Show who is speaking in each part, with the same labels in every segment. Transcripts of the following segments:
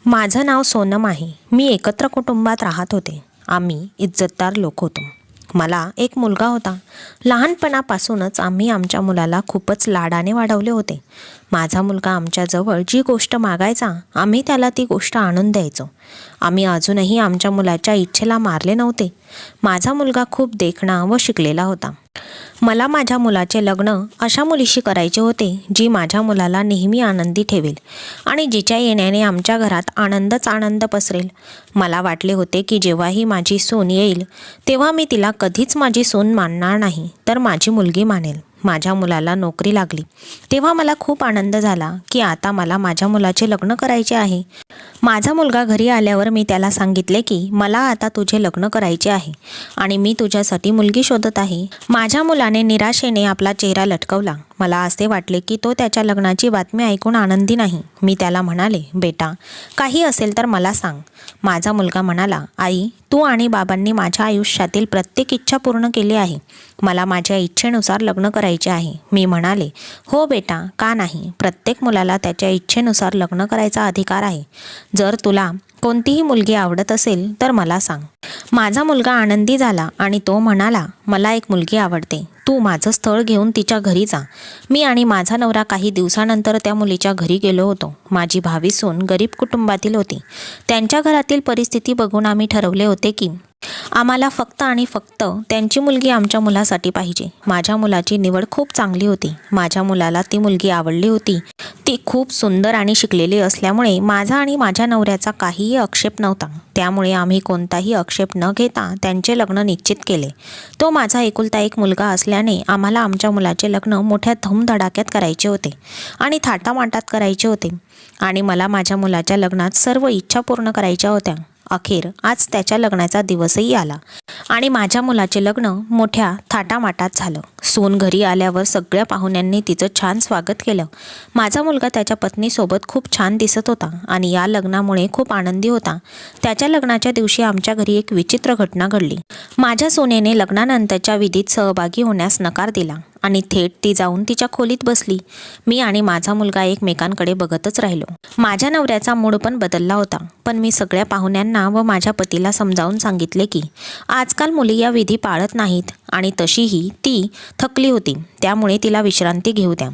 Speaker 1: माझं नाव सोनम आहे. मी एकत्र कुटुंबात राहत होते. आम्ही इज्जतदार लोक होतो. मला एक मुलगा होता. लहानपणापासूनच आम्ही आमच्या मुलाला खूपच लाडाने वाढवले होते. माझा मुलगा आमच्याजवळ जी गोष्ट मागायचा, आम्ही त्याला ती गोष्ट आणून द्यायचो. आम्ही अजूनही आमच्या मुलाच्या इच्छेला मारले नव्हते. माझा मुलगा खूप देखणा व शिकलेला होता. मला माझ्या मुलाचे लग्न अशा मुलीशी करायचे होते, जी माझ्या मुलाला नेहमी आनंदी ठेवेल आणि जिच्या येण्याने आमच्या घरात आनंदच आनंद पसरेल. मला वाटले होते की जेव्हाही माझी सून येईल, तेव्हा मी तिला कधीच माझी सून मानणार नाही, तर माझी मुलगी मानेल. माझ्या मुलाला नोकरी लागली तेव्हा मला खूप आनंद झाला की आता मला माझ्या मुलाचे लग्न करायचे आहे. माझा मुलगा घरी आल्यावर मी त्याला सांगितले की मला आता तुझे लग्न करायचे आहे आणि मी तुझ्यासाठी मुलगी शोधत आहे. माझ्या मुलाने निराशेने आपला चेहरा लटकवला. मला असे वाटले की तो त्याच्या लग्नाची बातमी ऐकून आनंदी नाही. मी त्याला म्हणाले, बेटा, काही असेल तर मला सांग. माझा मुलगा म्हणाला, आई, तू आणि बाबांनी माझ्या आयुष्यातील प्रत्येक इच्छा पूर्ण केली आहे. मला माझ्या इच्छेनुसार लग्न करायचे आहे. मी म्हणाले, हो बेटा, का नाही? प्रत्येक मुलाला त्याच्या इच्छेनुसार लग्न करायचा अधिकार आहे. जर तुला कोणतीही मुलगी आवडत असेल तर मला सांग. माझा मुलगा आनंदी झाला आणि तो म्हणाला, मला एक मुलगी आवडते. तू माझं स्थळ घेऊन तिच्या घरी जा. मी आणि माझा नवरा काही दिवसानंतर त्या मुलीच्या घरी गेलो होतो. माझी भावी सून गरीब कुटुंबातील होती. त्यांच्या घरातील परिस्थिती बघून आम्ही ठरवले होते की आम्हाला फक्त आणि फक्त त्यांची मुलगी आमच्या मुलासाठी पाहिजे. माझ्या मुलाची निवड खूप चांगली होती. माझ्या मुलाला ती मुलगी आवडली होती. ती खूप सुंदर आणि शिकलेली असल्यामुळे माझा आणि माझ्या नवऱ्याचा काहीही आक्षेप नव्हता. त्यामुळे आम्ही कोणताही आक्षेप न घेता त्यांचे लग्न निश्चित केले. तो माझा एकुलता एक मुलगा असल्याने आम्हाला आमच्या मुलाचे लग्न मोठ्या धूमधडाक्यात करायचे होते आणि थाटामाटात करायचे होते आणि मला माझ्या मुलाच्या लग्नात सर्व इच्छा पूर्ण करायच्या होत्या. अखेर आज त्याच्या लग्नाचा दिवसही आला आणि माझ्या मुलाचे लग्न मोठ्या थाटामाटात झालं. सून घरी आल्यावर सगळ्या पाहुण्यांनी तिचं छान स्वागत केलं. माझा मुलगा त्याच्या पत्नीसोबत खूप छान दिसत होता आणि या लग्नामुळे खूप आनंदी होता. त्याच्या लग्नाच्या दिवशी आमच्या घरी एक विचित्र घटना घडली. माझ्या सोनेने लग्नानंतरच्या विधीत सहभागी होण्यास नकार दिला आणि थेट ती जाऊन तिच्या खोलीत बसली. मी आणि माझा मुलगा एकमेकांकडे बघतच राहिलो. माझ्या नवऱ्याचा मूड पण बदलला होता, पण मी सगळ्या पाहुण्यांना व माझ्या पतीला समजावून सांगितले की आजकाल मुली या विधी पाळत नाहीत आणि तशीही ती थकली होती, त्यामुळे तिला विश्रांती घेऊ द्या.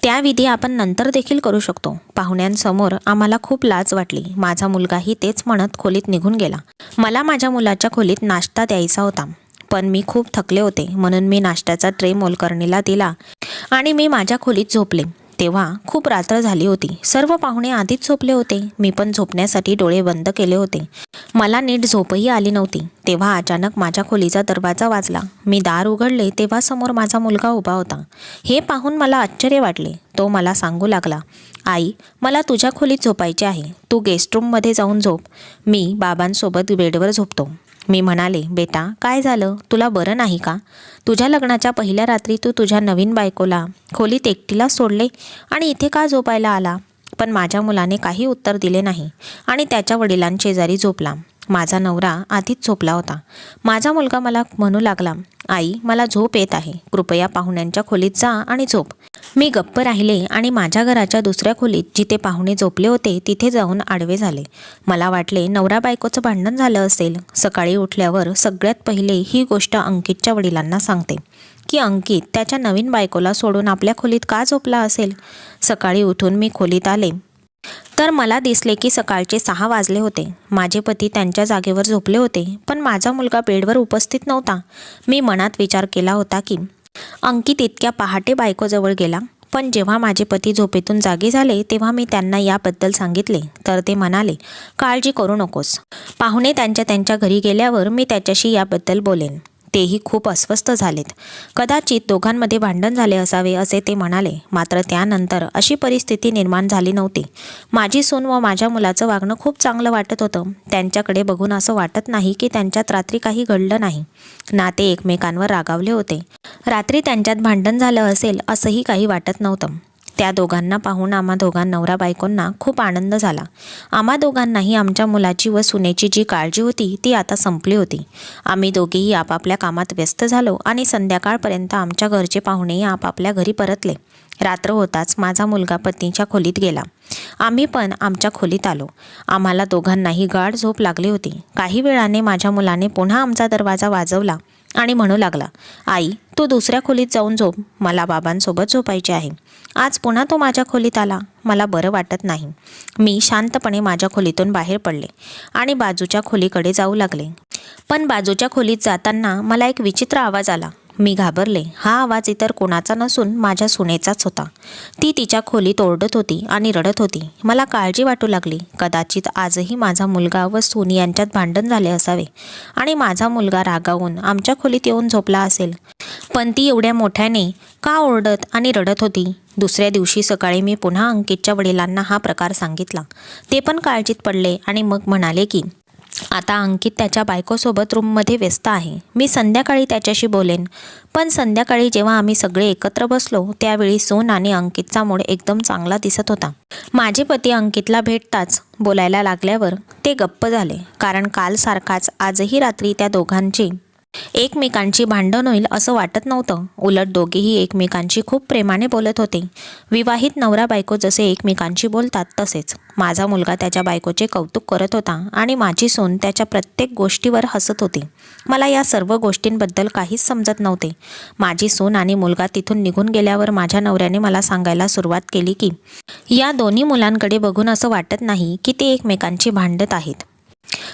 Speaker 1: त्या विधी आपण नंतर देखील करू शकतो. पाहुण्यांसमोर आम्हाला खूप लाज वाटली. माझा मुलगाही तेच म्हणत खोलीत निघून गेला. मला माझ्या मुलाच्या खोलीत नाश्ता द्यायचा होता, पण मी खूप थकले होते, म्हणून मी नाश्त्याचा ट्रे मोलकरणीला दिला आणि मी माझ्या खोलीत झोपले. तेव्हा खूप रात्र झाली होती. सर्व पाहुणे आधीच झोपले होते. मी पण झोपण्यासाठी डोळे बंद केले होते. मला नीट झोपही आली नव्हती. तेव्हा अचानक माझ्या खोलीचा दरवाजा वाजला. मी दार उघडले तेव्हा समोर माझा मुलगा उभा होता. हे पाहून मला आश्चर्य वाटले. तो मला सांगू लागला, आई, मला तुझ्या खोलीत झोपायचे आहे. तू गेस्टरूममध्ये जाऊन झोप. मी बाबांसोबत बेडवर झोपतो. मी म्हणाले, बेटा, काय झालं? तुला बरं नाही का? तुझ्या लग्नाच्या पहिल्या रात्री तू तुझ्या नवीन बायकोला खोलीत एकटीला सोडले आणि इथे का झोपायला आला? पण माझ्या मुलाने काही उत्तर दिले नाही आणि त्याच्या वडिलांशेजारी झोपला. माझा नवरा आधीच झोपला होता. माझा मुलगा मला म्हणू लागला, आई, मला झोप येत आहे. कृपया पाहुण्यांच्या खोलीत जा आणि झोप. मी गप्प राहिले आणि माझ्या घराच्या दुसऱ्या खोलीत जिथे पाहुणे झोपले होते तिथे जाऊन आडवे झाले. मला वाटले नवरा बायकोचं भांडण झालं असेल. सकाळी उठल्यावर सगळ्यात पहिले ही गोष्ट अंकितच्या वडिलांना सांगते की अंकित त्याच्या नवीन बायकोला सोडून आपल्या खोलीत का झोपला असेल. सकाळी उठून मी खोलीत आले तर मला दिसले की सकाळचे 6 वाजले होते. माझे पती त्यांच्या जागेवर झोपले होते, पण माझा मुलगा बेडवर उपस्थित नव्हता. मी मनात विचार केला होता की अंकित इतक्या पहाटे बायकोजवळ गेला. पण जेव्हा माझे पती झोपेतून जागे झाले तेव्हा मी त्यांना याबद्दल सांगितले, तर ते म्हणाले, काळजी करू नकोस. पाहुणे त्यांच्या घरी गेल्यावर मी त्याच्याशी याबद्दल बोलेन. तेही खूप अस्वस्थ झालेत. कदाचित दोघांमध्ये भांडण झाले असावे असे ते म्हणाले. मात्र त्यानंतर अशी परिस्थिती निर्माण झाली नव्हती. माझी सून व माझ्या मुलाचं वागणं खूप चांगलं वाटत होतं. त्यांच्याकडे बघून असं वाटत नाही की त्यांच्यात रात्री काही घडलं नाही ना ते एकमेकांवर रागावले होते. रात्री त्यांच्यात भांडण झालं असेल असंही काही वाटत नव्हतं. त्या दोघांना पाहून आम्हा नवरा बायकोंना खूप आनंद झाला. आम्हा दोघांनाही आमच्या मुलाची व सुनेची जी काळजी होती ती आता संपली होती. आम्ही दोघेही आपापल्या कामात व्यस्त झालो आणि संध्याकाळपर्यंत आमच्या घरचे पाहुणेही आपापल्या घरी परतले. रात्र होताच माझा मुलगा पत्नीच्या खोलीत गेला. आम्ही पण आमच्या खोलीत आलो. आम्हाला दोघांनाही गाढ झोप लागली होती. काही वेळाने माझ्या मुलाने पुन्हा आमचा दरवाजा वाजवला आणि म्हणू लागला, आई तू दुसऱ्या खोलीत जाऊन झोप, मला बाबांसोबत झोपायचे आहे. आज पुन्हा तो माझ्या खोलीत आला. मला बरं वाटत नाही. मी शांतपणे माझ्या खोलीतून बाहेर पडले आणि बाजूच्या खोलीकडे जाऊ लागले. पण बाजूच्या खोलीत जाताना मला एक विचित्र आवाज आला. मी घाबरले. हा आवाज इतर कोणाचा नसून माझ्या सुनेचाच होता. ती तिच्या खोलीत ओरडत होती आणि रडत होती. मला काळजी वाटू लागली. कदाचित आजही माझा मुलगा व सून यांच्यात भांडण झाले असावे आणि माझा मुलगा रागावून आमच्या खोलीत येऊन झोपला असेल. पण ती एवढ्या मोठ्याने का ओरडत आणि रडत होती? दुसऱ्या दिवशी सकाळी मी पुन्हा अंकितच्या वडिलांना हा प्रकार सांगितला. ते पण काळजीत पडले आणि मग म्हणाले की आता अंकित त्याच्या बायकोसोबत रूममध्ये व्यस्त आहे. मी संध्याकाळी त्याच्याशी बोलेन. पण संध्याकाळी जेव्हा आम्ही सगळे एकत्र बसलो त्यावेळी सून आणि अंकितचा मूड एकदम चांगला दिसत होता. माझे पती अंकितला भेटताच बोलायला लागल्यावर ते गप्प झाले. कारण काल सारखाच आजही रात्री त्या दोघांची एकमेकांची भांडण होईल असं वाटत नव्हतं. उलट दोघेही एकमेकांशी खूप प्रेमाने बोलत होते. विवाहित नवरा बायको जसे एकमेकांशी बोलतात तसेच. माझा मुलगा त्याच्या बायकोचे कौतुक करत होता आणि माझी सून त्याच्या प्रत्येक गोष्टीवर हसत होती. मला या सर्व गोष्टींबद्दल काहीच समजत नव्हते. माझी सून आणि मुलगा तिथून निघून गेल्यावर माझ्या नवऱ्याने मला सांगायला सुरुवात केली की या दोन्ही मुलांकडे बघून असं वाटत नाही की ते एकमेकांशी भांडत आहेत.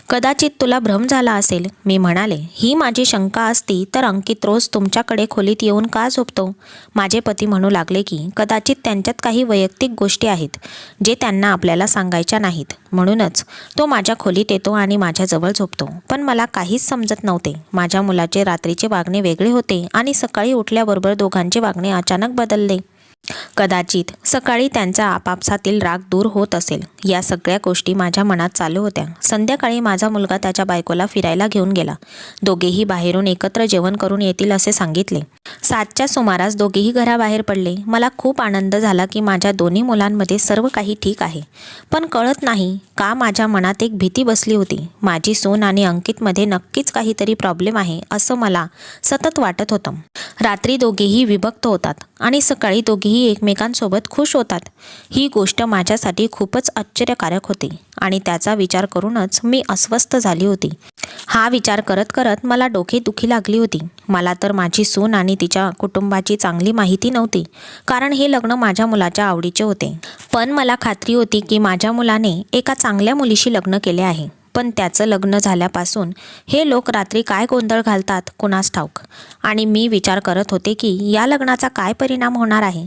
Speaker 1: कदाचित तुला भ्रम झाला असेल. मी म्हणाले, ही माझी शंका असती तर अंकित रोज तुमच्याकडे खोलीत येऊन का झोपतो? माझे पती म्हणू लागले की कदाचित त्यांच्यात काही वैयक्तिक गोष्टी आहेत जे त्यांना आपल्याला सांगायच्या नाहीत. म्हणूनच तो माझ्या खोलीत येतो आणि माझ्याजवळ झोपतो. पण मला काहीच समजत नव्हते. माझ्या मुलाचे रात्रीचे वागणे वेगळे होते आणि सकाळी उठल्याबरोबर दोघांचे वागणे अचानक बदलले. कदाचित सकाळी त्यांचा आपापसातील राग दूर होत असेल. या सगळ्या गोष्टी माझ्या मनात चालू होत्या. संध्याकाळी माझा मुलगा त्याच्या बायकोला फिरायला घेऊन गेला. दोघेही बाहेरून एकत्र जेवण करून येतील असे सांगितले. 7च्या सुमारास दोघेही घराबाहेर पडले. मला खूप आनंद झाला की माझ्या दोन्ही मुलांमध्ये सर्व काही ठीक आहे. पण कळत नाही का माझ्या मनात एक भीती बसली होती. माझी सून आणि अंकितमध्ये नक्कीच काहीतरी प्रॉब्लेम आहे असं मला सतत वाटत होतं. रात्री दोघेही विभक्त होतात आणि सकाळी दोघेही एकमेकांसोबत खुश होतात. ही गोष्ट माझ्यासाठी खूपच आश्चर्यकारक होती आणि त्याचा विचार करूनच मी अस्वस्थ झाली होती. हा विचार करत करत मला डोकेदुखी लागली होती. मला तर माझी सून आणि तिच्या कुटुंबाची चांगली माहिती नव्हती, कारण हे लग्न माझ्या मुलाच्या आवडीचे होते. पण मला खात्री होती की माझ्या मुलाने एका चांगल्या मुलीशी लग्न केले आहे. पण त्याचं लग्न झाल्यापासून हे लोक रात्री काय गोंधळ घालतात कुणास ठाऊक. आणि मी विचार करत होते की या लग्नाचा काय परिणाम होणार आहे.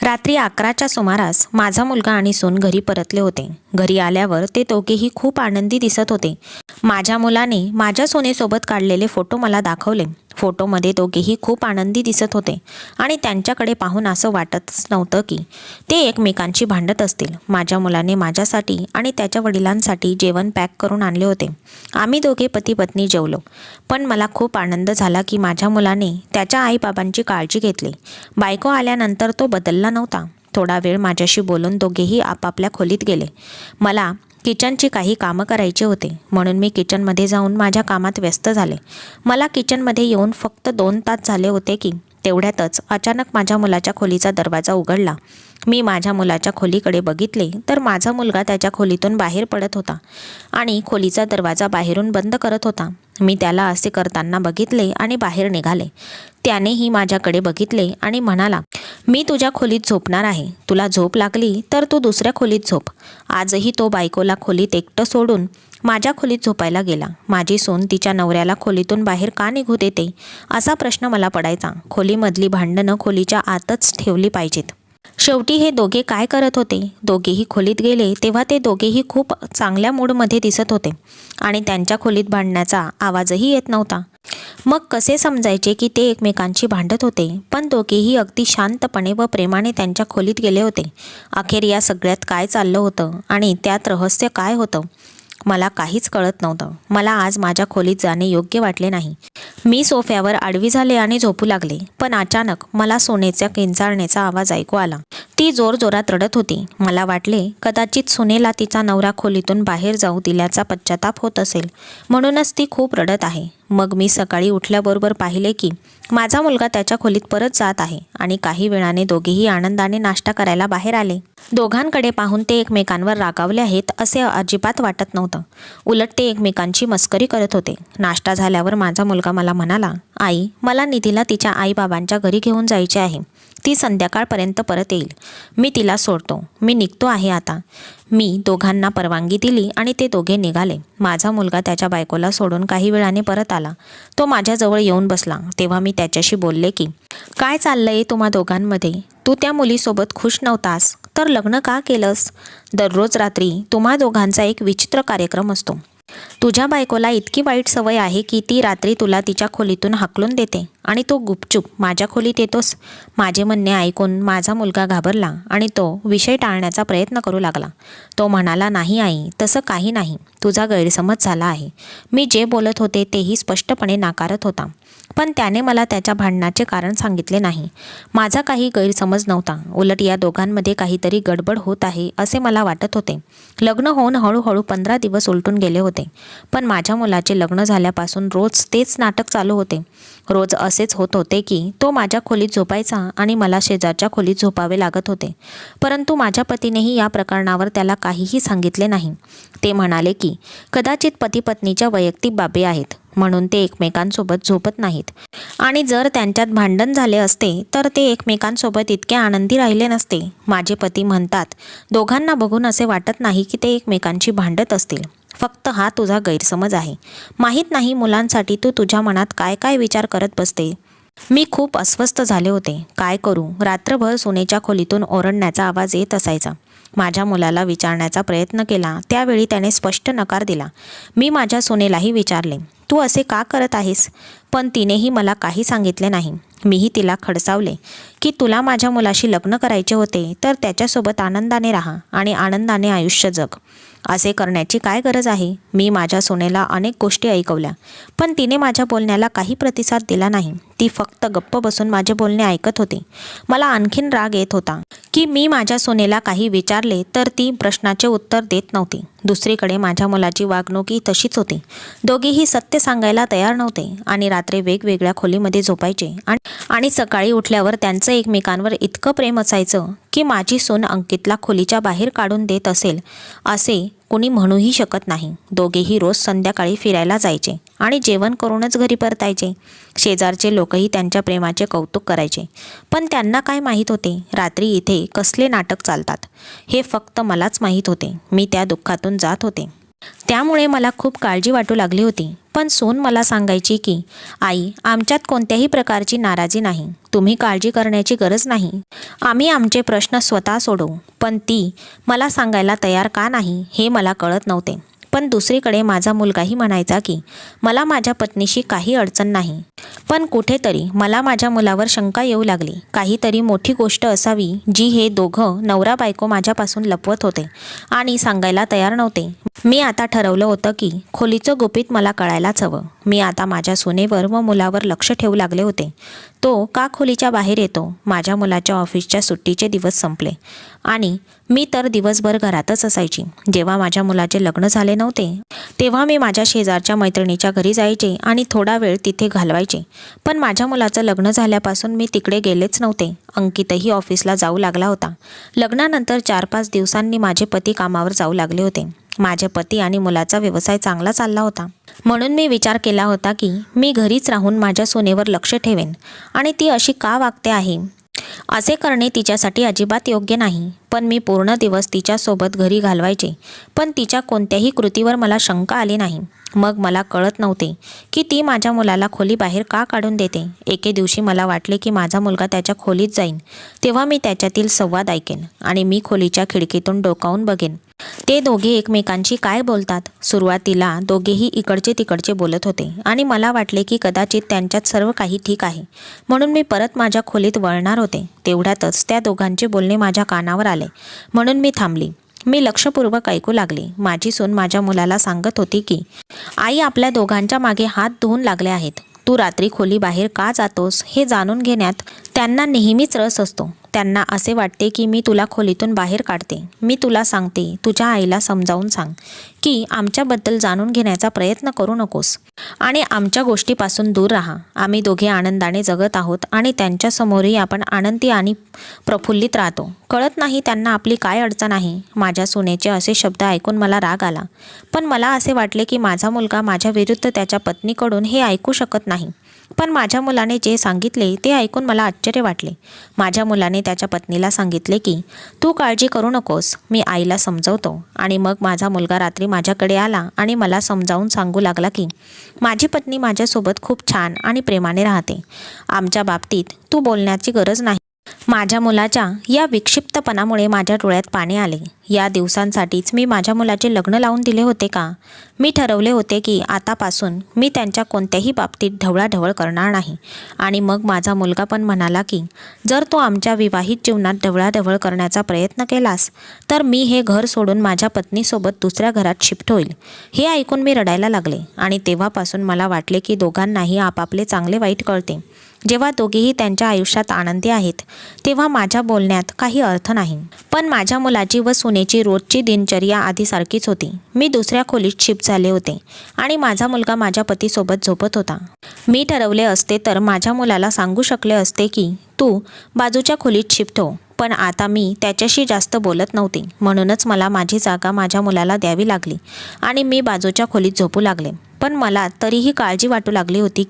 Speaker 1: रात्री 11च्या सुमारास माझा मुलगा आणि सून घरी परतले होते. घरी आल्यावर ते दोघेही खूप आनंदी दिसत होते. माझ्या मुलाने माझ्या सोनेसोबत काढलेले फोटो मला दाखवले. फोटोमध्ये दोघेही खूप आनंदी दिसत होते आणि त्यांच्याकडे पाहून असं वाटतच नव्हतं की ते एकमेकांशी भांडत असतील. माझ्या मुलाने माझ्यासाठी आणि त्याच्या वडिलांसाठी जेवण पॅक करून आणले होते. आम्ही दोघे पती पत्नी जेवलो. पण मला खूप आनंद झाला की माझ्या मुलाने त्याच्या आईबाबांची काळजी घेतली. बायको आल्यानंतर तो बदलला नव्हता. थोडा वेळ माझ्याशी बोलून दोघेही आपापल्या खोलीत गेले. मला किचनची काही कामं करायची होते म्हणून मी किचनमध्ये जाऊन माझ्या कामात व्यस्त झाले. मला किचनमध्ये येऊन फक्त 2 तास झाले होते की तेवढ्यातच अचानक माझ्या मुलाच्या खोलीचा दरवाजा उघडला. मी माझ्या मुलाच्या खोलीकडे बघितले तर माझा मुलगा त्याच्या खोलीतून बाहेर पडत होता आणि खोलीचा दरवाजा बाहेरून बंद करत होता. मी त्याला असे करताना बघितले आणि बाहेर निघाले. त्यानेही माझ्याकडे बघितले आणि म्हणाला, मी तुझ्या खोलीत झोपणार आहे. तुला झोप लागली तर तू दुसऱ्या खोलीत झोप. आजही तो बायकोला खोलीत एकटं सोडून माझ्या खोलीत झोपायला गेला. माझी सून तिच्या नवऱ्याला खोलीतून बाहेर का निघू देते असा प्रश्न मला पडायचा. खोलीमधली भांडणं खोलीच्या आतच ठेवली पाहिजेत. शेवटी हे दोघे काय करत होते? दोघेही खोलीत गेले तेव्हा ते दोघेही खूप चांगल्या मूडमध्ये दिसत होते आणि त्यांच्या खोलीत भांडण्याचा आवाजही येत नव्हता. मग कसे समजायचे की ते एकमेकांशी भांडत होते? पण दोघेही अगदी शांतपणे व प्रेमाने त्यांच्या खोलीत गेले होते. अखेर या सगळ्यात काय चाललं होतं आणि त्यात रहस्य काय होतं मला काहीच कळत नव्हतं. मला आज माझ्या खोलीत जाणे योग्य वाटले नाही. मी सोफ्यावर आडवी झाले आणि झोपू लागले. पण अचानक मला सोनेच्या किंचाळण्याचा आवाज ऐकू आला. ती जोरजोरात रडत होती. मला वाटले कदाचित सुनेला तिचा नवरा खोलीतून बाहेर जाऊ दिल्याचा पश्चाताप होत असेल, म्हणूनच ती खूप रडत आहे. मग मी सकाळी उठल्याबरोबर पाहिले की माझा मुलगा त्याच्या खोलीत परत जात आहे आणि काही वेळाने दोघेही आनंदाने नाश्ता करायला बाहेर आले. दोघांकडे पाहून ते एकमेकांवर रागावले आहेत असे अजिबात वाटत नव्हतं. उलट ते एकमेकांची मस्करी करत होते. नाश्ता झाल्यावर माझा मुलगा मला म्हणाला, आई, मला निधीला तिच्या आईबाबांच्या घरी घेऊन जायचे आहे. ती संध्याकाळपर्यंत परत येईल. मी तिला सोडतो. मी निघतो आहे आता. मी दोघांना परवानगी दिली आणि ते दोघे निघाले. माझा मुलगा त्याच्या बायकोला सोडून काही वेळाने परत आला. तो माझ्याजवळ येऊन बसला. तेव्हा मी त्याच्याशी बोलले की, काय चाललंय तुम्हा दोघांमध्ये? तू त्या मुलीसोबत खुश नव्हतास तर लग्न का केलंस? दररोज रात्री तुम्हा दोघांचा एक विचित्र कार्यक्रम असतो. तुझ्या बायकोला इतकी वाईट सवय आहे की ती रात्री तुला तिच्या खोलीतून हाकलून देते आणि तो गुपचूप माझ्या खोलीत येतोस. माझे म्हणणे ऐकून माझा मुलगा घाबरला आणि तो विषय टाळण्याचा प्रयत्न करू लागला. तो म्हणाला, नाही आई, तसं काही नाही. तुझा गैरसमज झाला आहे. मी जे बोलत होते तेही स्पष्टपणे नाकारत होता. पण त्याने मला त्याच्या भांडणाचे कारण सांगितले नाही. माझा काही गैरसमज नव्हता. उलट या दोघांमध्ये काहीतरी गडबड होत आहे असे मला वाटत होते. लग्न होऊन हळूहळू 15 दिवस उलटून गेले होते. पण माझ्या मुलाचे लग्न झाल्यापासून रोज तेच नाटक चालू होते. रोज असेच होत होते की तो माझ्या खोलीत झोपायचा आणि मला शेजारच्या खोलीत झोपावे लागत होते. परंतु माझ्या पतीनेही या प्रकरणावर त्याला काहीही सांगितले नाही. ते म्हणाले की कदाचित पती पत्नीच्या वैयक्तिक बाबी आहेत म्हणून ते एकमेकांसोबत झोपत नाहीत आणि जर त्यांच्यात भांडण झाले असते तर ते एकमेकांसोबत इतके आनंदी राहिले नसते. माझे पती म्हणतात, दोघांना बघून असे वाटत नाही की ते एकमेकांशी भांडत असतील. फक्त हा तुझा गैरसमज आहे. माहीत नाही मुलांसाठी तू तुझ्या मनात काय काय विचार करत बसते. मी खूप अस्वस्थ झाले होते. काय करू? रात्रभर सुनेच्या खोलीतून ओरडण्याचा आवाज येत असायचा. माझ्या मुलाला विचारण्याचा प्रयत्न केला. त्यावेळी त्याने स्पष्ट नकार दिला. मी माझ्या सुनेलाही विचारले, तू असे का करत आहेस? पण तिनेही मला काही सांगितले नाही. मीही तिला खडसावले की तुला माझ्या मुलाशी लग्न करायचे होते तर त्याच्यासोबत आनंदाने राहा आणि आनंदाने आयुष्य जग. असे करण्याची काय गरज आहे? मी माझ्या सुनेला अनेक गोष्टी ऐकवल्या पण तिने माझ्या बोलण्याला काही प्रतिसाद दिला नाही. ती फक्त गप्प बसून माझे बोलणे ऐकत होती. मला आणखीन राग येत होता की मी माझ्या सुनेला काही विचारले तर ती प्रश्नाचे उत्तर देत नव्हती. दुसरीकडे माझ्या मुलाची वागणूकही तशीच होती. दोघेही सत्य सांगायला तयार नव्हते आणि रात्री वेगवेगळ्या खोलीमध्ये झोपायचे आणि सकाळी उठल्यावर त्यांचं एकमेकांवर इतकं प्रेम असायचं की माझी सून अंकितला खोलीच्या बाहेर काढून देत असेल असे कोणी म्हणूही शकत नाही. दोघेही रोज संध्याकाळी फिरायला जायचे आणि जेवण करूनच घरी परतायचे. शेजारचे लोकही त्यांच्या प्रेमाचे कौतुक करायचे. पण त्यांना काय माहीत होते रात्री इथे कसले नाटक चालतात हे फक्त मलाच माहीत होते. मी त्या दुःखातून जात होते. त्यामुळे मला खूप काळजी वाटू लागली होती. पण सून मला सांगायची की आई, आमच्यात कोणत्याही प्रकारची नाराजी नाही. तुम्ही काळजी करण्याची गरज नाही. आम्ही आमचे प्रश्न स्वतः सोडवू. पण ती मला सांगायला तयार का नाही हे मला कळत नव्हते. पण दुसरीकडे माझा मुलगाही म्हणायचा की मला माझ्या पत्नीशी काही अडचण नाही. पण कुठेतरी मला माझ्या मुलावर शंका येऊ लागली. काहीतरी मोठी गोष्ट असावी जी हे दोघं नवरा बायको माझ्यापासून लपवत होते आणि सांगायला तयार नव्हते. मी आता ठरवलं होतं की खोलीचं गुपित मला कळायलाच हवं. मी आता माझ्या सुनेवर व मुलावर लक्ष ठेवू लागले होते. तो का खोलीच्या बाहेर येतो? माझ्या मुलाच्या ऑफिसच्या सुट्टीचे दिवस संपले आणि मी तर दिवसभर घरातच असायची. जेव्हा माझ्या मुलाचे लग्न झाले नव्हते तेव्हा मी माझ्या शेजारच्या मैत्रिणीच्या घरी जायचे आणि थोडा वेळ तिथे घालवायचे. पण माझ्या मुलाचं लग्न झाल्यापासून मी तिकडे गेलेच नव्हते. अंकितही ऑफिसला जाऊ लागला होता. लग्नानंतर 4-5 दिवसांनी माझे पती कामावर जाऊ लागले होते. माझे पती आणि मुलाचा व्यवसाय चांगला चालला होता. म्हणून मी विचार केला होता की मी घरीच राहून माझ्या सुनेवर लक्ष ठेवेन आणि ती अशी का वागते आहे असे करणे तिच्यासाठी अजिबात योग्य नाही. पण मी पूर्ण दिवस तिच्यासोबत घरी घालवायचे पण तिच्या कोणत्याही कृतीवर मला शंका आली नाही. मग मला कळत नव्हते की ती माझ्या मुलाला खोली बाहेर का काढून देते. एके दिवशी मला वाटले की माझा मुलगा त्याच्या खोलीत जाईन तेव्हा मी त्याच्यातील संवाद ऐकेन आणि मी खोलीच्या खिडकीतून डोकावून बघेन ते दोघे एकमेकांशी काय बोलतात. सुरुवातीला दोघेही इकडचे तिकडचे बोलत होते आणि मला वाटले की कदाचित त्यांच्यात सर्व काही ठीक आहे म्हणून मी परत माझ्या खोलीत वळणार होते. तेवढ्यातच त्या दोघांचे बोलणे माझ्या कानावर आले म्हणून मी थांबली. मी लक्षपूर्वक ऐकू लागले. माझी सून माझ्या मुलाला सांगत होती की आई, आपल्या दोघांच्या मागे हात धुवून लागले आहेत. तू रात्री खोली बाहेर का जातोस हे जाणून घेण्यात त्यांना नेहमीच रस असतो. त्यांना असे वाटते की मी तुला खोलीतून बाहेर काढते. मी तुला सांगते, तुझ्या आईला समजावून सांग की आमच्याबद्दल जाणून घेण्याचा प्रयत्न करू नकोस आणि आमच्या गोष्टीपासून दूर राहा. आम्ही दोघे आनंदाने जगत आहोत आणि त्यांच्यासमोरही आपण आनंदी आणि प्रफुल्लित राहतो. कळत नाही त्यांना आपली काय अडचण आहे. माझ्या सुनेचे असे शब्द ऐकून मला राग आला, पण मला असे वाटले की माझा मुलगा माझ्या विरुद्ध त्याच्या पत्नीकडून हे ऐकू शकत नाही. पण माझ्या मुलाने जे सांगितले ते ऐकून मला आश्चर्य वाटले. माझ्या मुलाने त्याच्या पत्नीला सांगितले की तू काळजी करू नकोस, मी आईला समजवतो. आणि मग माझा मुलगा रात्री माझ्याकडे आला आणि मला समजावून सांगू लागला की माझी पत्नी माझ्यासोबत खूप छान आणि प्रेमाने राहते. आमच्या बाबतीत तू बोलण्याची गरज नाही. माझ्या मुलाच्या या विक्षिप्तपणामुळे माझ्या डोळ्यात पाणी आले. या दिवसांसाठीच मी माझ्या मुलाचे लग्न लावून दिले होते का? मी ठरवले होते की आतापासून मी त्यांच्या कोणत्याही बाबतीत ढवळाढवळ करणार नाही. आणि मग माझा मुलगा पण म्हणाला की जर तू आमच्या विवाहित जीवनात ढवळाढवळ करण्याचा प्रयत्न केलास तर मी हे घर सोडून माझ्या पत्नीसोबत दुसऱ्या घरात शिफ्ट होईल. हे ऐकून मी रडायला लागले आणि तेव्हापासून मला वाटले की दोघांनाही आपापले चांगले वाईट कळते. जेव्हा दोघेही त्यांच्या आयुष्यात आनंदी आहेत तेव्हा माझ्या बोलण्यात काही अर्थ नाही. पण माझ्या मुलाची व सुनेची रोजची दिनचर्या आधीसारखीच होती. मी दुसऱ्या खोलीत शिफ्ट झाले होते आणि माझा मुलगा माझ्या पतीसोबत झोपत होता. मी ठरवले असते तर माझ्या मुलाला सांगू शकले असते की तू बाजूच्या खोलीत शिफ्ट हो, पण आता मी त्याच्याशी जास्त बोलत नव्हते. म्हणूनच मला माझी जागा माझ्या मुलाला द्यावी लागली आणि मी बाजूच्या खोलीत झोपू लागले. पण मला तरीही काळजी वाटू लागली होती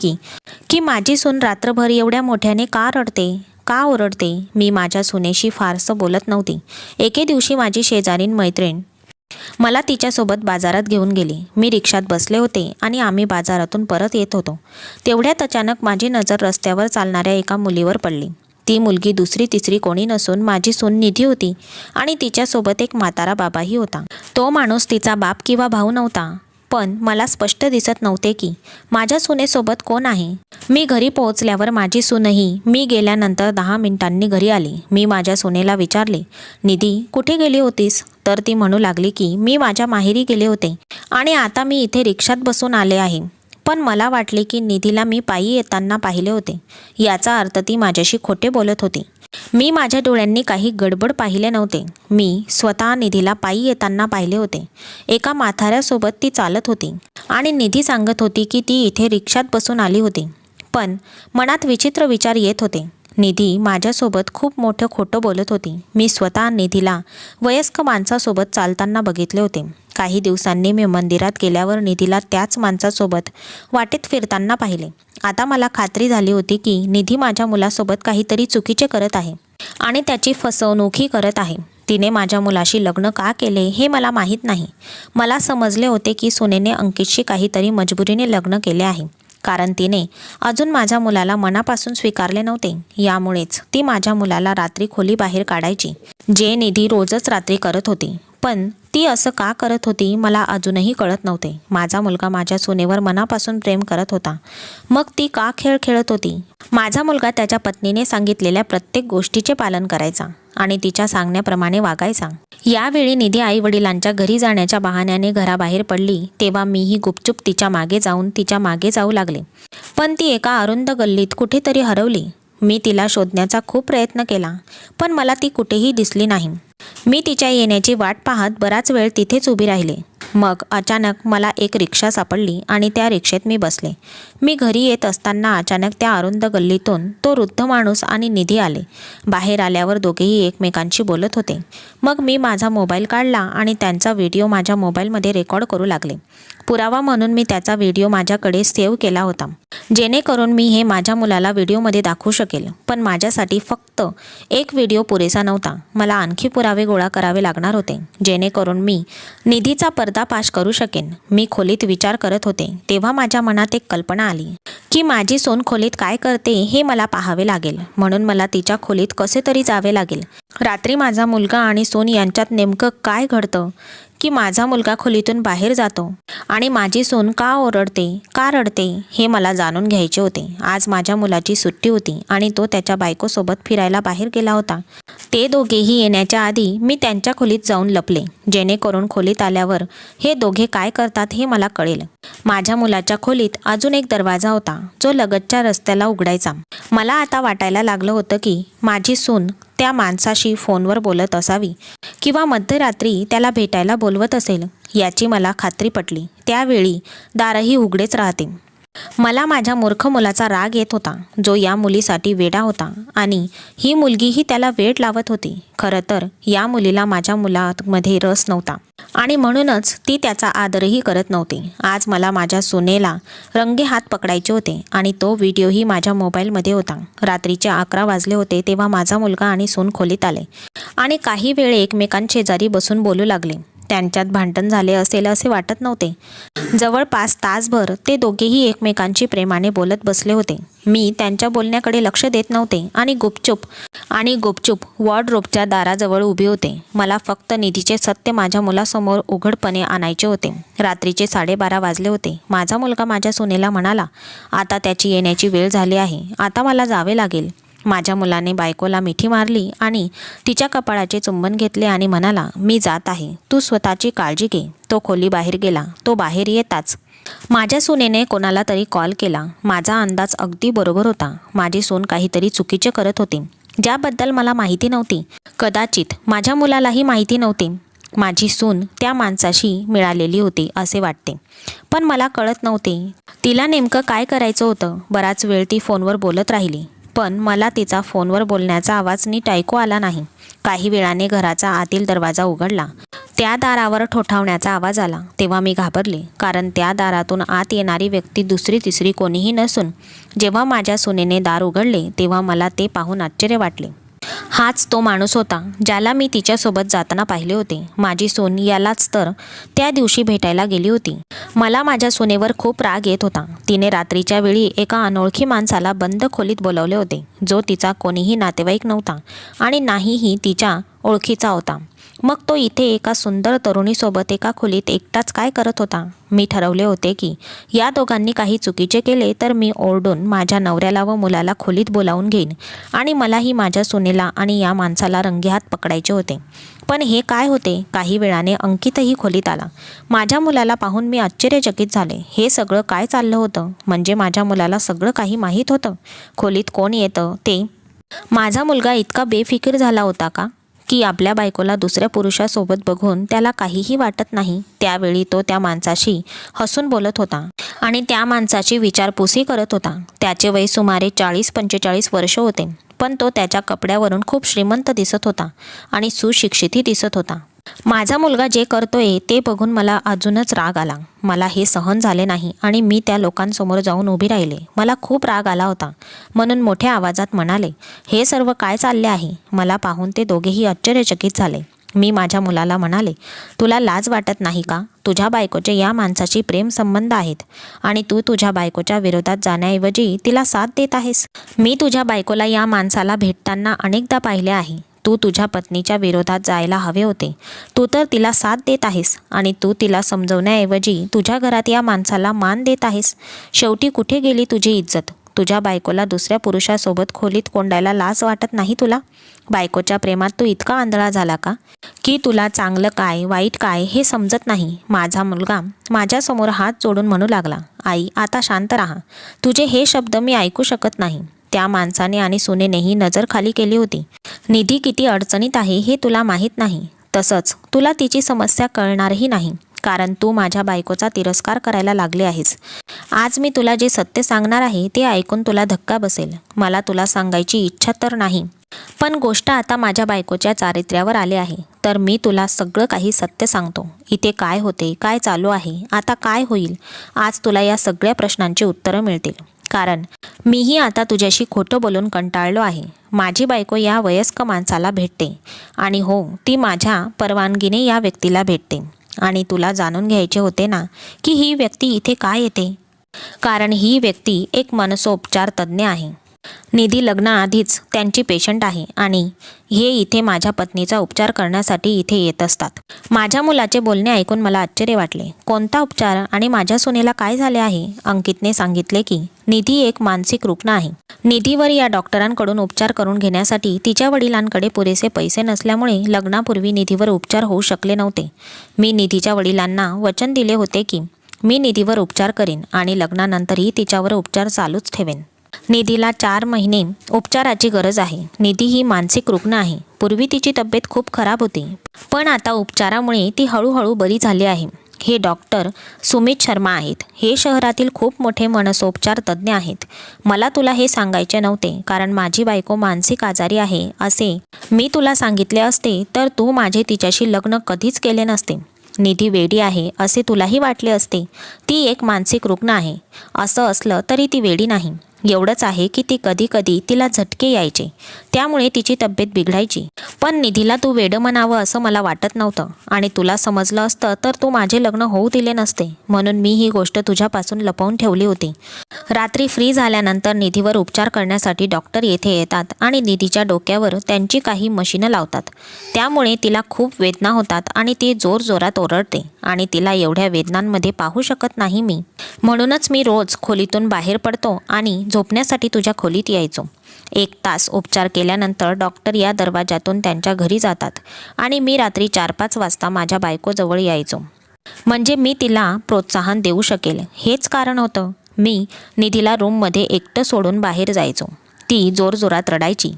Speaker 1: की माझी सून रात्रभर एवढ्या मोठ्याने का रडते, का ओरडते. मी माझ्या सुनेशी फारसं बोलत नव्हती. एके दिवशी माझी शेजारीण मैत्रीण मला तिच्यासोबत बाजारात घेऊन गेली. मी रिक्षात बसले होते आणि आम्ही बाजारातून परत येत होतो. तेवढ्यात अचानक माझी नजर रस्त्यावर चालणाऱ्या एका मुलीवर पडली. ती मुलगी दुसरी तिसरी कोणी नसून माझी सून निधी होती आणि तिच्यासोबत एक म्हातारा बाबाही होता. तो माणूस तिचा बाप किंवा भाऊ नव्हता, पण मला स्पष्ट दिसत नव्हते की माझ्या सुनेसोबत कोण आहे. मी घरी पोहोचल्यावर माझी सूनही मी गेल्यानंतर 10 मिनिटांनी घरी आली. मी माझ्या सुनेला विचारले, निधी कुठे गेली होतीस? तर ती म्हणू लागली की मी माझ्या माहेरी गेले होते आणि आता मी इथे रिक्षात बसून आले आहे. पण मला वाटले की निधीला मी पायी येताना पाहिले होते. याचा अर्थ ती माझ्याशी खोटे बोलत होती. मी माझ्या डोळ्यांनी काही गडबड पाहिले नव्हते. मी स्वतः निधीला पायी येताना पाहिले होते. एका म्हाताऱ्यासोबत ती चालत होती आणि निधी सांगत होती की ती इथे रिक्षात बसून आली होती. पण मनात विचित्र विचार येत होते. निधी माझ्यासोबत खूप मोठं खोटं बोलत होती. मी स्वतः निधीला वयस्क माणसासोबत चालताना बघितले होते. काही दिवसांनी मी मंदिरात गेल्यावर निधीला त्याच माणसासोबत वाटेत फिरताना पाहिले. आता मला खात्री झाली होती की निधी माझ्या मुलासोबत काहीतरी चुकीचे करत आहे आणि त्याची फसवणूकही करत आहे. तिने माझ्या मुलाशी लग्न का केले हे मला माहीत नाही. मला समजले होते की सुनेने अंकितशी काहीतरी मजबुरीने लग्न केले आहे, कारण तिने अजून माझ्या मुलाला मनापासून स्वीकारले नव्हते. यामुळेच ती माझ्या मुलाला रात्री खोली बाहेर काढायची, जे निधी रोजच रात्री करत होती. पण ती असं का करत होती मला अजूनही कळत नव्हते. माझा मुलगा माझ्या सुनेवर मनापासून प्रेम करत होता, मग ती का खेळ खेळत होती? माझा मुलगा त्याच्या पत्नीने सांगितलेल्या प्रत्येक गोष्टीचे पालन करायचा आणि तिच्या सांगण्याप्रमाणे वागायचा. यावेळी निधी आई वडिलांच्या घरी जाण्याच्या बहाण्याने घराबाहेर पडली तेव्हा मीही गुपचूप तिच्या मागे जाऊ लागले. पण ती एका अरुंद गल्लीत कुठेतरी हरवली. मी तिला शोधण्याचा खूप प्रयत्न केला, पण मला ती कुठेही दिसली नाही. मी तिच्या येण्याची वाट पाहत बराच वेळ तिथेच उभी राहिले. मग अचानक मला एक रिक्षा सापडली आणि त्या रिक्षेत मी बसले. मी घरी येत असताना अचानक त्या अरुंद गल्लीतून तो वृद्ध माणूस आणि निधी आले. बाहेर आल्यावर दोघेही एकमेकांशी बोलत होते. मग मी माझा मोबाईल काढला आणि त्यांचा व्हिडिओ माझ्या मोबाईलमध्ये रेकॉर्ड करू लागले. पुरावा म्हणून मी त्याचा व्हिडिओ माझ्याकडे सेव्ह केला होता, जेणेकरून मी हे माझ्या मुलाला व्हिडिओमध्ये दाखवू शकेल. पण माझ्यासाठी फक्त एक व्हिडिओ पुरेसा नव्हता. मला आणखी पुरावे गोळा करावे लागणार होते, जेणेकरून मी निधीचा पर्दाफाश करू शकेन. मी खोलीत विचार करत होते तेव्हा माझ्या मनात एक कल्पना आली की माझी सून खोलीत काय करते हे मला पाहावे लागेल. म्हणून मला तिच्या खोलीत कसे तरी जावे लागेल. रात्री माझा मुलगा आणि सून यांच्यात नेमकं काय घडतं की माझा मुलगा खोलीतून बाहेर जातो आणि माझी सून का ओरडते, का रडते हे मला जाणून घ्यायचे होते. आज माझ्या मुलाची सुट्टी होती आणि तो त्याच्या बायकोसोबत फिरायला बाहेर गेला होता. ते दोघेही येण्याच्या आधी मी त्यांच्या खोलीत जाऊन लपले, जेणेकरून खोलीत आल्यावर हे दोघे काय करतात हे मला कळेल. माझ्या मुलाच्या खोलीत अजून एक दरवाजा होता, जो लगतच्या रस्त्याला उघडायचा. मला आता वाटायला लागलं होतं की माझी सून त्या माणसाशी फोनवर बोलत असावी किंवा मध्यरात्री त्याला भेटायला बोलवत असेल याची मला खात्री पटली. त्यावेळी दारही उघडेच राहते. मला माझ्या मूर्ख मुलाचा राग येत होता, जो या मुलीसाठी वेडा होता आणि ही मुलगीही त्याला वेड लावत होती. खरं तर या मुलीला माझ्या मुलामध्ये रस नव्हता आणि म्हणूनच ती त्याचा आदरही करत नव्हती. आज मला माझ्या सुनेला रंगे हात पकडायचे होते आणि तो व्हिडिओही माझ्या मोबाईलमध्ये होता. रात्रीचे 11 वाजले होते तेव्हा माझा मुलगा आणि सून खोलीत आले आणि काही वेळ एकमेकांशेजारी बसून बोलू लागले. त्यांच्यात भांडण झाले असेल असे वाटत नव्हते. जवळपास तासभर ते दोघेही एकमेकांशी प्रेमाने बोलत बसले होते. मी त्यांच्या बोलण्याकडे लक्ष देत नव्हते आणि गुपचूप वॉर्डरोबच्या दाराजवळ उभे होते. मला फक्त निधीचे सत्य माझ्या मुलासमोर उघडपणे आणायचे होते. रात्रीचे 12:30 वाजले होते. माझा मुलगा माझ्या सुनेला म्हणाला, आता त्याची येण्याची वेळ झाली आहे, आता मला जावे लागेल. माझ्या मुलाने बायकोला मिठी मारली आणि तिच्या कपाळाचे चुंबन घेतले आणि म्हणाला, मी जात आहे, तू स्वतःची काळजी घे. तो खोलीबाहेर गेला. तो बाहेर येताच माझ्या सुनेने कोणाला तरी कॉल केला. माझा अंदाज अगदी बरोबर होता. माझी सून काहीतरी चुकीचे करत होती, ज्याबद्दल मला माहिती नव्हती. कदाचित माझ्या मुलालाही माहिती नव्हती. माझी सून त्या माणसाशी मिळालेली होती असे वाटते, पण मला कळत नव्हते तिला नेमकं काय करायचं होतं. बराच वेळ ती फोनवर बोलत राहिली, पण मला तिचा फोनवर बोलण्याचा आवाज नीट ऐकू आला नाही. काही वेळाने घराचा आतील दरवाजा उघडला. त्या दारावर ठोठावण्याचा आवाज आला. तेव्हा मी घाबरले, कारण त्या दारातून आत येणारी व्यक्ती दुसरी तिसरी कोणीही नसून जेव्हा माझ्या सुनेने दार उघडले तेव्हा मला ते पाहून आश्चर्य वाटले. हाच तो माणूस होता ज्याला मी तिच्यासोबत जाताना पाहिले होते. माझी सून यालाच तर त्या दिवशी भेटायला गेली होती. मला माझ्या सुनेवर खूप राग येत होता. तिने रात्रीच्या वेळी एका अनोळखी माणसाला बंद खोलीत बोलावले होते, जो तिचा कोणीही नातेवाईक नव्हता आणि नाहीही तिच्या ओळखीचा होता. मग तो इथे एका सुंदर तरुणीसोबत एका खोलीत एकटाच काय करत होता? मी ठरवले होते की या दोघांनी काही चुकीचे केले तर मी ओरडून माझ्या नवऱ्याला व मुलाला खोलीत बोलावून घेईन आणि मलाही माझ्या सुनेला आणि या माणसाला रंगेहात पकडायचे होते. पण हे काय होते? काही वेळाने अंकितही खोलीत आला. माझ्या मुलाला पाहून मी आश्चर्यचकित झाले. हे सगळं काय चाललं होतं? म्हणजे माझ्या मुलाला सगळं काही माहीत होतं? खोलीत कोण येतं ते? माझा मुलगा इतका बेफिकीर झाला होता का की आपल्या बायकोला दुसऱ्या पुरुषासोबत बघून त्याला काहीही वाटत नाही? त्यावेळी तो त्या माणसाशी हसून बोलत होता आणि त्या माणसाची विचारपूसही करत होता. त्याचे वय सुमारे 40-45 वर्ष होते, पण तो त्याच्या कपड्यावरून खूप श्रीमंत दिसत होता आणि सुशिक्षितही दिसत होता. माझा मुलगा जे करतोय ते बघून मला अजूनच राग आला. मला हे सहन झाले नाही आणि मी त्या लोकांसमोर जाऊन उभी राहिले. मला खूप राग आला होता, म्हणून मोठ्या आवाजात म्हणाले, हे सर्व काय चालले आहे? मला पाहून ते दोघेही आश्चर्यचकित झाले. मी माझ्या मुलाला म्हणाले, तुला लाज वाटत नाही का? तुझ्या बायकोचे या माणसाशी प्रेम संबंध आहेत आणि तू तुझ्या बायकोच्या विरोधात जाण्याऐवजी तिला साथ देत आहेस. मी तुझ्या बायकोला या माणसाला भेटताना अनेकदा पाहिले आहे. तू तुझ्या पत्नीच्या विरोधात जायला हवे होते. तू तर तिला साथ देत आहेस आणि तू तिला समजवण्याऐवजी तुझ्या घरात या माणसाला मान देत आहेस. शेवटी कुठे गेली तुझी इज्जत? तुझ्या बायकोला दुसऱ्या पुरुषासोबत खोलीत कोंडायला लाज वाटत नाही तुला? बायकोच्या प्रेमात तू इतका आंधळा झाला का की तुला चांगलं काय वाईट काय हे समजत नाही? माझा मुलगा माझ्यासमोर हात जोडून म्हणू लागला, आई आता शांत राहा. तुझे हे शब्द मी ऐकू शकत नाही. त्या माणसाने आणि सुनेनेही नजर खाली केली होती. निधी किती अडचणीत आहे हे तुला माहीत नाही. तसंच तुला तिची समस्या कळणारही नाही, कारण तू माझ्या बायकोचा तिरस्कार करायला लागले आहेस. आज मी तुला जे सत्य सांगणार आहे ते ऐकून तुला धक्का बसेल. मला तुला सांगायची इच्छा तर नाही, पण गोष्ट आता माझ्या बायकोच्या चारित्र्यावर आले आहे, तर मी तुला सगळं काही सत्य सांगतो. इथे काय होते, काय चालू आहे, आता काय होईल? आज तुला या सगळ्या प्रश्नांची उत्तरं मिळतील, कारण मीही आता तुझ्याशी खोटं बोलून कंटाळलो आहे. माझी बायको या वयस्क माणसाला भेटते आणि हो, ती माझ्या परवानगीने या व्यक्तीला भेटते. आणि तुला जाणून घ्यायचे होते ना की ही व्यक्ती इथे काय येते? कारण ही व्यक्ती एक मनसोपचार तज्ज्ञ आहे. निधी लग्नाआधीच त्यांची पेशंट आहे आणि हे इथे माझ्या पत्नीचा उपचार करण्यासाठी इथे येत असतात. माझ्या मुलाचे बोलणे ऐकून मला आश्चर्य वाटले. कोणता उपचार आणि माझ्या सुनेला काय झाले आहे? अंकितने सांगितले की निधी एक मानसिक रुग्ण आहे. निधीवर या डॉक्टरांकडून उपचार करून घेण्यासाठी तिच्या वडिलांकडे पुरेसे पैसे नसल्यामुळे लग्नापूर्वी निधीवर उपचार होऊ शकले नव्हते. मी निधीच्या वडिलांना वचन दिले होते की मी निधीवर उपचार करीन आणि लग्नानंतरही तिच्यावर उपचार चालूच ठेवेन. निधीला 4 महिने उपचाराची गरज आहे. निधी ही मानसिक रुग्ण आहे. पूर्वी तिची तब्येत खूप खराब होती, पण आता उपचारामुळे ती हळूहळू बरी झाली आहे. हे डॉक्टर सुमित शर्मा आहेत. हे शहरातील खूप मोठे मनसोपचार तज्ज्ञ आहेत. मला तुला हे सांगायचे नव्हते, कारण माझी बायको मानसिक आजारी आहे असे मी तुला सांगितले असते तर तू माझे तिच्याशी लग्न कधीच केले नसते. निधी वेडी आहे असे तुलाही वाटले असते. ती एक मानसिक रुग्ण आहे. असं असलं तरी ती वेडी नाही. एवढंच आहे की ती कधी कधी तिला झटके यायचे, त्यामुळे तिची तब्येत बिघडायची. पण निधीला तू वेडं म्हणावं असं मला वाटत नव्हतं, आणि तुला समजलं असतं तर तू माझे लग्न होऊ दिले नसते. म्हणून मी ही गोष्ट तुझ्यापासून लपवून ठेवली होती. रात्री फ्री झाल्यानंतर निधीवर उपचार करण्यासाठी डॉक्टर येथे येतात आणि निधीच्या डोक्यावर त्यांची काही मशीनं लावतात. त्यामुळे तिला खूप वेदना होतात आणि ती जोरजोरात ओरडते, आणि तिला एवढ्या वेदनांमध्ये पाहू शकत नाही मी. म्हणूनच मी रोज खोलीतून बाहेर पडतो आणि झोपण्यासाठी तुझ्या खोलीत यायचो. 1 तास उपचार केल्यानंतर डॉक्टर या दरवाजातून त्यांच्या घरी जातात, आणि मी रात्री 4-5 वाजता माझ्या बायकोजवळ यायचो, म्हणजे मी तिला प्रोत्साहन देऊ शकेल. हेच कारण होतं. मी निधीला रूममध्ये एकटं सोडून बाहेर जायचो. ती जोरजोरात रडायची.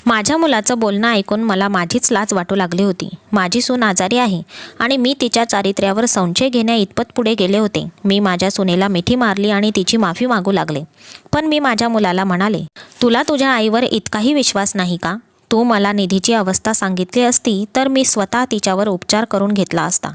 Speaker 1: माझ्या मुलाचं बोलणं ऐकून मला माझीच लाज वाटू लागली होती. माझी सून आजारी आहे आणि मी तिच्या चारित्र्यावर संशय घेण्या इतपत पुढे गेले होते. मी माझ्या सुनेला मिठी मारली आणि तिची माफी मागू लागले. पण मी माझ्या मुलाला म्हणाले, तुला तुझ्या आईवर इतकाही विश्वास नाही का? तू मला निधीची अवस्था सांगितली असती तर मी स्वतः तिच्यावर उपचार करून घेतला असता.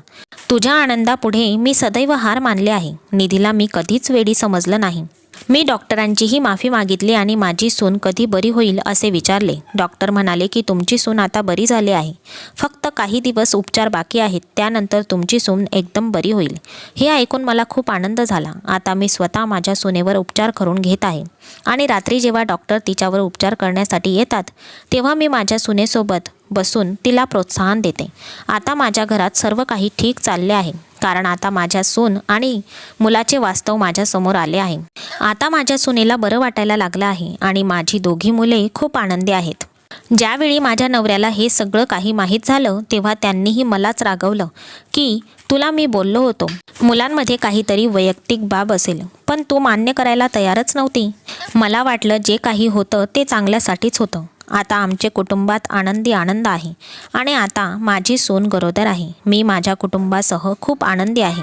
Speaker 1: तुझ्या आनंदापुढे मी सदैव हार मानले आहे. निधीला मी कधीच वेडी समजलं नाही. मी डॉक्टरांचीही माफी मागितली आणि माझी सून कधी बरी होईल असे विचारले. डॉक्टर म्हणाले की तुमची सून आता बरी झाली आहे. फक्त काही दिवस उपचार बाकी आहेत, त्यानंतर तुमची सून एकदम बरी होईल. हे ऐकून मला खूप आनंद झाला. आता मी स्वतः माझ्या सुनेवर उपचार करून घेत आहे, आणि रात्री जेव्हा डॉक्टर तिच्यावर उपचार करण्यासाठी येतात तेव्हा मी माझ्या सुनेसोबत बसून तिला प्रोत्साहन देते. आता माझ्या घरात सर्व काही ठीक चालले आहे, कारण आता माझ्या सून आणि मुलाचे वास्तव माझ्यासमोर आले आहे. आता माझ्या सुनेला बरं वाटायला लागलं आहे आणि माझी दोघी मुले खूप आनंदी आहेत. ज्यावेळी माझ्या नवऱ्याला हे सगळं काही माहीत झालं तेव्हा त्यांनीही मलाच रागवलं की तुला मी बोललो होतो मुलांमध्ये काहीतरी वैयक्तिक बाब असेल, पण तू मान्य करायला तयारच नव्हती. मला वाटलं जे काही होतं ते चांगल्यासाठीच होतं. आता आमचे कुटुंबात आनंदी आनंद आहे, आणि आता माझी सून गरोदर आहे. मी माझ्या कुटुंबासह खूप आनंदी आहे.